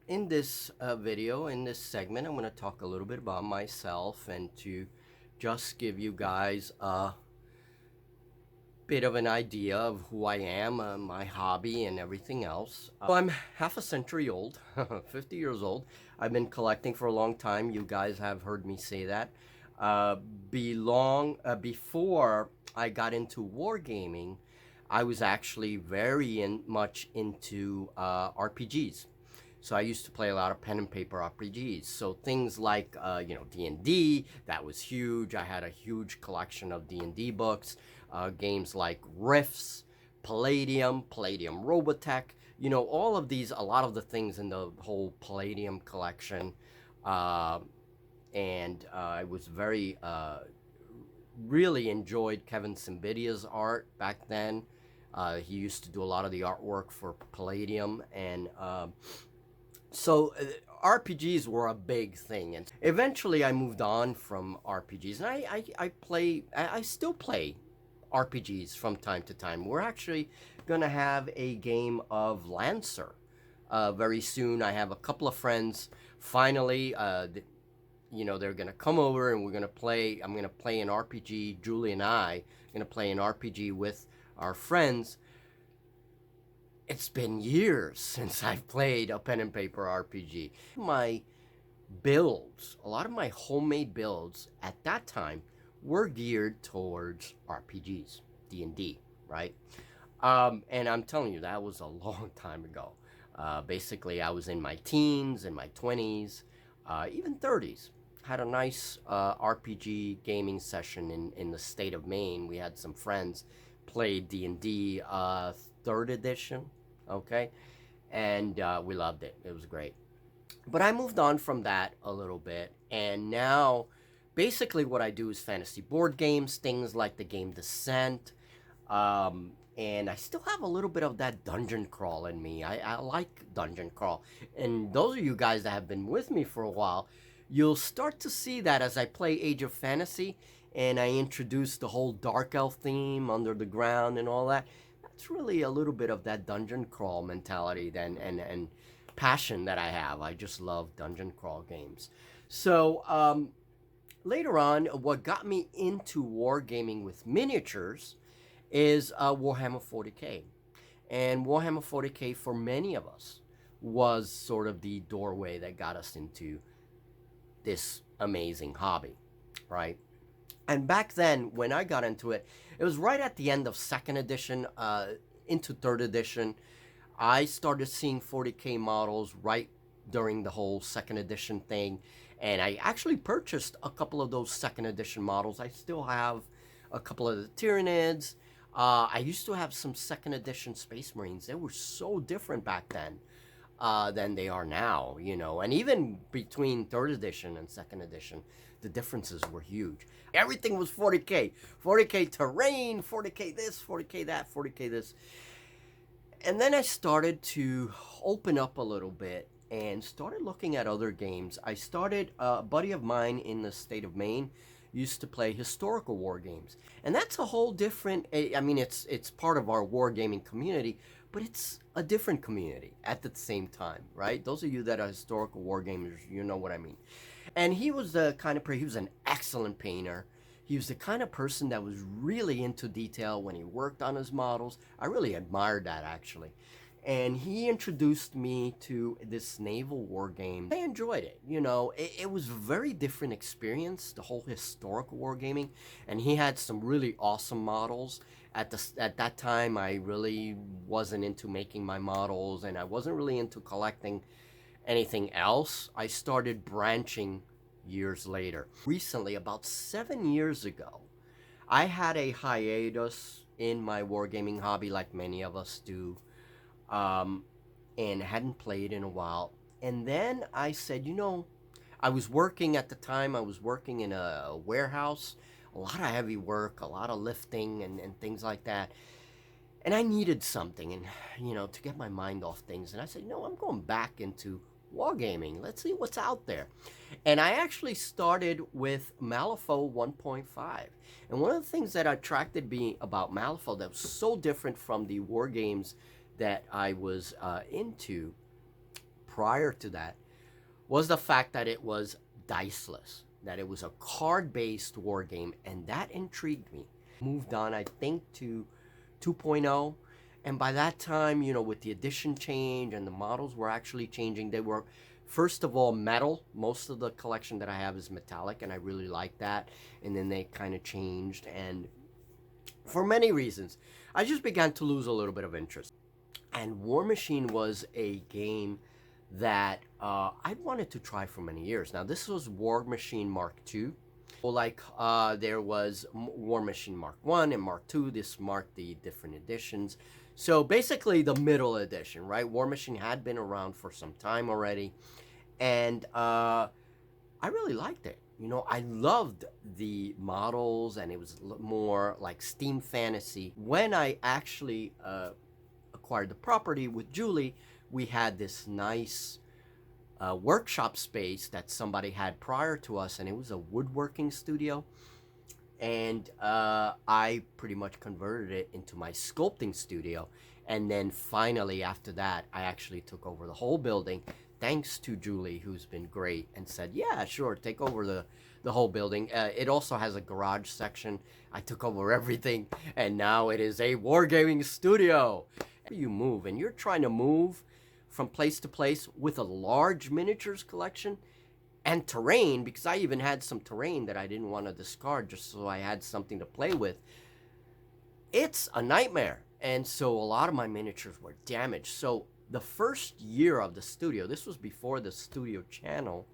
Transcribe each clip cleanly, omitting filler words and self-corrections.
In this video, in this segment, I'm going to talk a little bit about myself and to just give you guys a bit of an idea of who I am, my hobby, and everything else. I'm half a century old, 50 years old. I've been collecting for a long time. You guys have heard me say that. Before I got into wargaming, I was actually very much into RPGs. So I used to play a lot of pen and paper RPGs. So things like, D&D, that was huge. I had a huge collection of D&D books. Games like Rifts, Palladium Robotech, all of these, a lot of the things in the whole Palladium collection. I was really enjoyed Kevin Simbidia's art back then. He used to do a lot of the artwork for Palladium, and so RPGs were a big thing. And eventually I moved on from RPGs, and I still play RPGs from time to time. We're actually gonna have a game of Lancer very soon. I have a couple of friends finally. They're gonna come over and we're gonna play. I'm gonna play an RPG. Julie and I are gonna play an RPG with our friends. It's been years since I've played a pen and paper RPG. My builds, a lot of my homemade builds at that time were geared towards RPGs, D&D, right? And I'm telling you, that was a long time ago. Basically, I was in my teens, in my 20s, even 30s. Had a nice RPG gaming session in the state of Maine. We had some friends play D&D 3rd edition, okay? And we loved it. It was great. But I moved on from that a little bit, and now basically what I do is fantasy board games, things like the game Descent, and I still have a little bit of that dungeon crawl in me. I like dungeon crawl, and those of you guys that have been with me for a while, you'll start to see that as I play Age of Fantasy and I introduce the whole dark elf theme, under the ground and all that. That's really a little bit of that dungeon crawl mentality then, and passion that I have. I just love dungeon crawl games. So later on, what got me into wargaming with miniatures is Warhammer 40k. And Warhammer 40k, for many of us, was sort of the doorway that got us into this amazing hobby, right? And back then, when I got into it, it was right at the end of 2nd edition, into 3rd edition. I started seeing 40k models right during the whole 2nd edition thing, and I actually purchased a couple of those 2nd edition models. I still have a couple of the Tyranids. I used to have some 2nd edition Space Marines. They were so different back then than they are now, and even between 3rd edition and 2nd edition, the differences were huge. Everything was 40k. 40k terrain, 40k this, 40k that, 40k this. And then I started to open up a little bit and started looking at other games. A buddy of mine in the state of Maine used to play historical war games. And that's a whole different, it's part of our wargaming community, but it's a different community at the same time, right? Those of you that are historical war gamers, you know what I mean. And he was he was an excellent painter. He was the kind of person that was really into detail when he worked on his models. I really admired that, actually. And he introduced me to this naval war game. I enjoyed it. It was a very different experience, the whole historical wargaming. And he had some really awesome models. At that time, I really wasn't into making my models, and I wasn't really into collecting anything else. I started branching years later. Recently, about 7 years ago, I had a hiatus in my wargaming hobby, like many of us do, and hadn't played in a while. And then I said, I was working at the time, I was working in a warehouse, a lot of heavy work, a lot of lifting and things like that. And I needed something, and to get my mind off things. And I said, I'm going back into wargaming. Let's see what's out there. And I actually started with Malefaux 1.5. And one of the things that attracted me about Malefaux that was so different from the war games that I was into prior to that was the fact that it was diceless, that it was a card-based war game, and that intrigued me. Moved on, I think, to 2.0, and by that time, you know, with the edition change and the models were actually changing, they were, first of all, metal. Most of the collection that I have is metallic, and I really like that. And then they kind of changed, and for many reasons, I just began to lose a little bit of interest. And War Machine was a game that I wanted to try for many years. Now, this was War Machine Mark II. Well, like there was War Machine Mark I and Mark II. This marked the different editions. So basically the middle edition, right? War Machine had been around for some time already. And I really liked it. You know, I loved the models, and it was more like steam fantasy. When I actually acquired the property with Julie, we had this nice workshop space that somebody had prior to us, and it was a woodworking studio. And I pretty much converted it into my sculpting studio. And then finally, after that, I actually took over the whole building, thanks to Julie, who's been great, and said, yeah, sure, take over the whole building. It also has a garage section. I took over everything, and now it is a wargaming studio. You move, and you're trying to move from place to place with a large miniatures collection and terrain, because I even had some terrain that I didn't want to discard just so I had something to play with. It's a nightmare. And so a lot of my miniatures were damaged. So the first year of the studio, this was before the studio channel,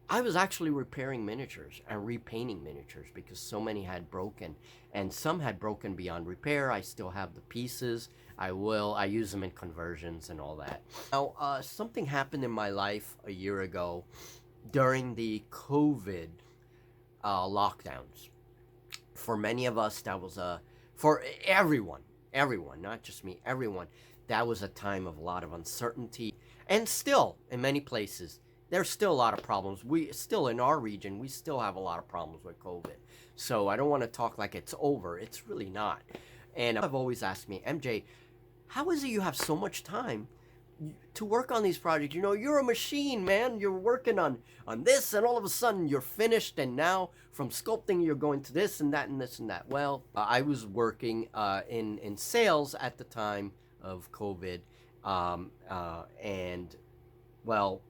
I was actually repairing miniatures and repainting miniatures because so many had broken, and some had broken beyond repair. I still have the pieces. I use them in conversions and all that. Now, something happened in my life a year ago during the COVID lockdowns. For many of us, that was for everyone, not just me, everyone, that was a time of a lot of uncertainty. And still, in many places, there's still a lot of problems. We still, in our region, we still have a lot of problems with COVID. So I don't want to talk like it's over. It's really not. And I've always asked me, MJ, how is it you have so much time to work on these projects? You know, you're a machine, man. You're working on this, and all of a sudden you're finished, and now from sculpting you're going to this and that and this and that. Well, I was working in sales at the time of COVID, and, well,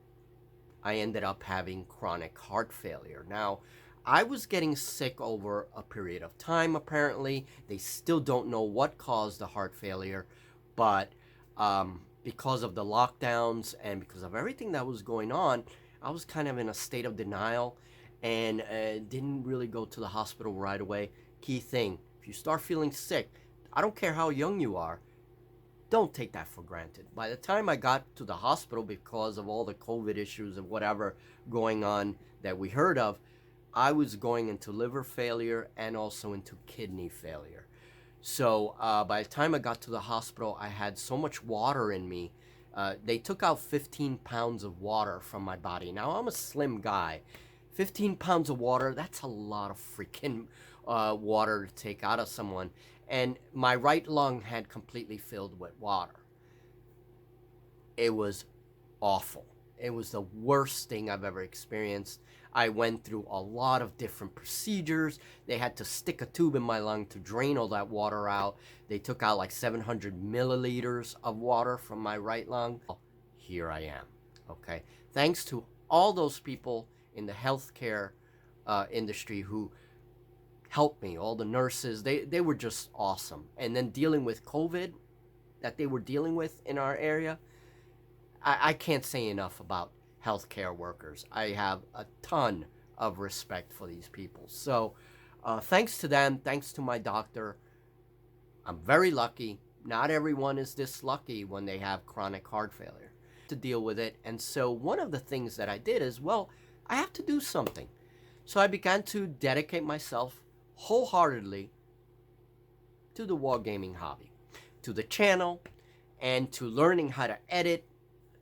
I ended up having chronic heart failure. Now, I was getting sick over a period of time, apparently. They still don't know what caused the heart failure, but because of the lockdowns and because of everything that was going on, I was kind of in a state of denial and didn't really go to the hospital right away. Key thing, if you start feeling sick, I don't care how young you are, don't take that for granted. By the time I got to the hospital, because of all the COVID issues and whatever going on that we heard of, I was going into liver failure and also into kidney failure. So by the time I got to the hospital, I had so much water in me. They took out 15 pounds of water from my body. Now, I'm a slim guy. 15 pounds of water, that's a lot of freaking water to take out of someone. And my right lung had completely filled with water. It was awful. It was the worst thing I've ever experienced. I went through a lot of different procedures. They had to stick a tube in my lung to drain all that water out. They took out like 700 milliliters of water from my right lung. Here I am, okay? Thanks to all those people in the healthcare industry who helped me, all the nurses, they were just awesome. And then dealing with COVID that they were dealing with in our area, I can't say enough about healthcare workers. I have a ton of respect for these people. So thanks to them, thanks to my doctor, I'm very lucky. Not everyone is this lucky when they have chronic heart failure to deal with it. And so one of the things that I did is, well, I have to do something. So I began to dedicate myself wholeheartedly to the wargaming hobby, to the channel, and to learning how to edit,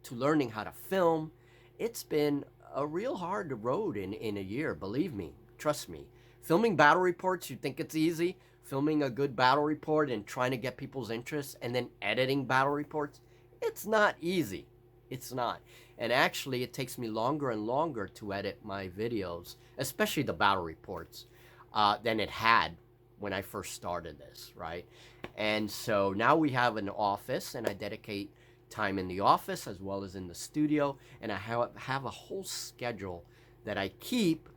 to learning how to film. It's been a real hard road in a year, believe me, trust me. Filming battle reports, you think it's easy? Filming a good battle report and trying to get people's interest, and then editing battle reports, it's not easy. It's not. And actually, it takes me longer and longer to edit my videos, especially the battle reports, than it had when I first started this, right? And so now we have an office, and I dedicate time in the office as well as in the studio, and I have a whole schedule that I keep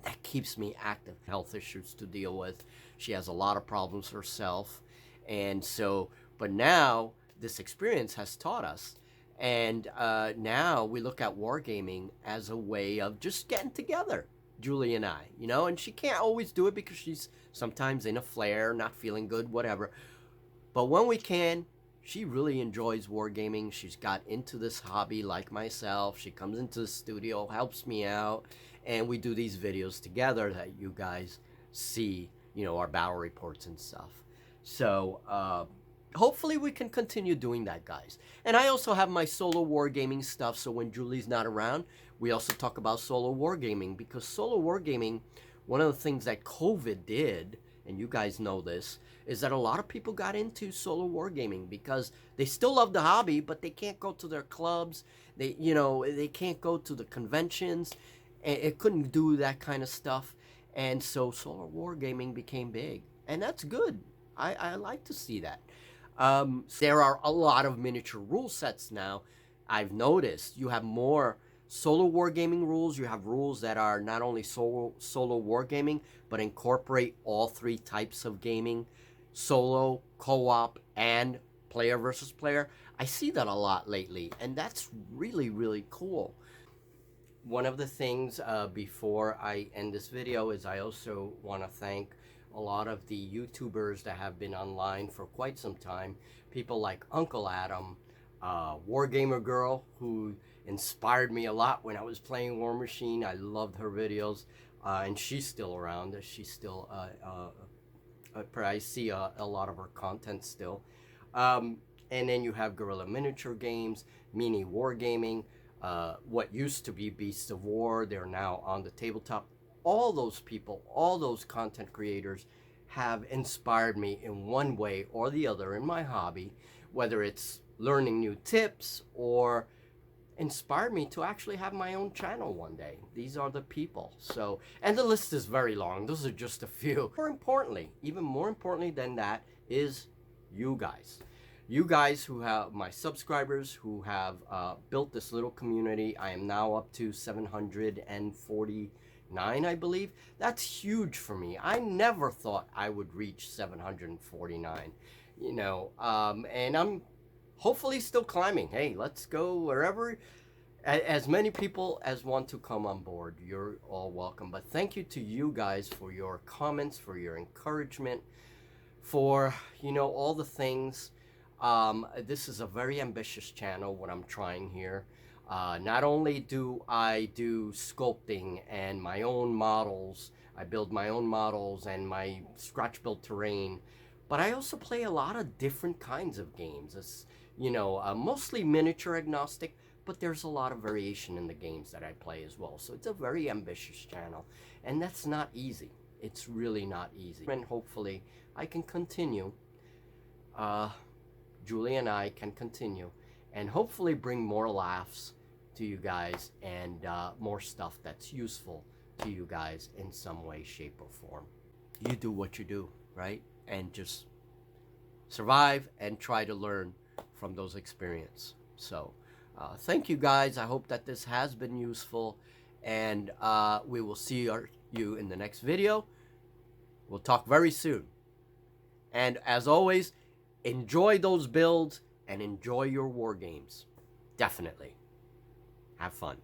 that keeps me active. Health issues to deal with. She has a lot of problems herself, and so, but now this experience has taught us, and now we look at wargaming as a way of just getting together, Julie and I, you know, and she can't always do it because she's sometimes in a flare, not feeling good, whatever. But when we can, she really enjoys wargaming. She's got into this hobby like myself. She comes into the studio, helps me out, and we do these videos together that you guys see, you know, our battle reports and stuff. So hopefully we can continue doing that, guys. And I also have my solo wargaming stuff, so when Julie's not around, we also talk about solo wargaming, because solo wargaming, one of the things that COVID did, and you guys know this, is that a lot of people got into solo wargaming because they still love the hobby, but they can't go to their clubs. They, you know, they can't go to the conventions. It couldn't do that kind of stuff. And so solo wargaming became big. And that's good. I like to see that. There are a lot of miniature rule sets now. I've noticed you have more solo wargaming rules. You have rules that are not only solo wargaming, but incorporate all three types of gaming: solo, co-op, and player versus player. I see that a lot lately, and that's really, really cool. One of the things before I end this video is I also want to thank a lot of the YouTubers that have been online for quite some time. People like Uncle Adam, Wargamer Girl, who inspired me a lot when I was playing War Machine. I loved her videos, and she's still around. She's still, I see a lot of her content still. And then you have Guerrilla Miniature Games, Mini Wargaming, what used to be Beasts of War, they're now on the tabletop. All those people, all those content creators have inspired me in one way or the other in my hobby, whether it's learning new tips or inspired me to actually have my own channel one day. These are the people. So, and the list is very long. Those are just a few. More importantly, even more importantly than that, is you guys. You guys who have my subscribers, who have built this little community. I am now up to 749, I believe. That's huge for me. I never thought I would reach 749, you know, and I'm hopefully still climbing. Hey, let's go wherever. As many people as want to come on board, you're all welcome. But thank you to you guys for your comments, for your encouragement, for, you know, all the things. This is a very ambitious channel, what I'm trying here. Not only do I do sculpting and my own models, I build my own models and my scratch built terrain, but I also play a lot of different kinds of games. It's, you know, mostly miniature agnostic, but there's a lot of variation in the games that I play as well. So it's a very ambitious channel, and that's not easy. It's really not easy. And hopefully I can continue. Julie and I can continue and hopefully bring more laughs to you guys and more stuff that's useful to you guys in some way, shape, or form. You do what you do, right? And just survive and try to learn from those experiences. So thank you guys. I hope that this has been useful, and we will see you in the next video. We'll talk very soon. And as always, enjoy those builds and enjoy your war games. Definitely. Have fun.